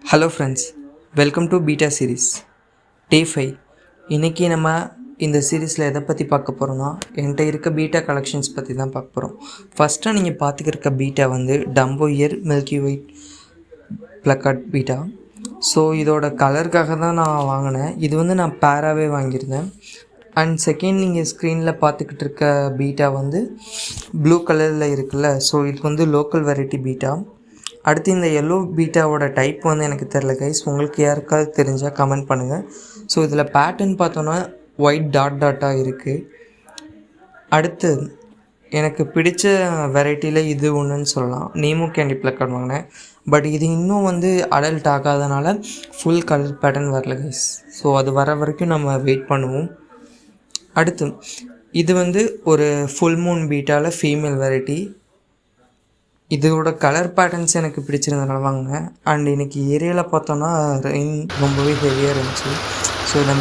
Hello friends, welcome to beta series டே 5. இன்றைக்கி நம்ம இந்த சீரீஸில் எதை பற்றி பார்க்க போகிறோன்னா, என்கிட்ட இருக்க பீட்டா கலெக்ஷன்ஸ் பற்றி தான் பார்க்க போகிறோம். ஃபஸ்ட்டாக நீங்கள் பார்த்துக்கிருக்க பீட்டா வந்து Dumbo year milky white placard beta. So இதோட கலருக்காக தான் நான் வாங்கினேன். இது வந்து நான் பேராகவே வாங்கியிருந்தேன். அண்ட் செகண்ட், நீங்கள் ஸ்க்ரீனில் பார்த்துக்கிட்டு இருக்க பீட்டா வந்து ப்ளூ கலரில் இருக்குல்ல. ஸோ இது வந்து லோக்கல் வெரைட்டி பீட்டா. அடுத்து இந்த எல்லோ பீட்டாவோட டைப் வந்து எனக்கு தெரில கைஸ், உங்களுக்கு யாருக்காவது தெரிஞ்சால் கமெண்ட் பண்ணுங்கள். ஸோ இதில் பேட்டர்ன் பார்த்தோன்னா ஒயிட் டாட்டாக இருக்குது. அடுத்து எனக்கு பிடிச்ச வெரைட்டியில் இது ஒன்றுன்னு சொல்லலாம். நீமோ கேண்டி ப்ளக்கார்ட் வாங்கினேன். பட் இது இன்னும் வந்து அடல்ட் ஆகாதனால ஃபுல் கலர் பேட்டர்ன் வரல கைஸ். ஸோ அது வர வரைக்கும் நம்ம வெயிட் பண்ணுவோம். அடுத்து இது வந்து ஒரு ஃபுல் மூன் பீட்டாவில் ஃபீமேல் வெரைட்டி. இதோட கலர் பேட்டர்ன்ஸ் எனக்கு பிடிச்சிருந்தனால வாங்கினேன். அண்ட் இன்றைக்கி ஏரியாவில் பார்த்தோன்னா ரெயின் ரொம்பவே ஹெவியாக இருந்துச்சு. ஸோ இதை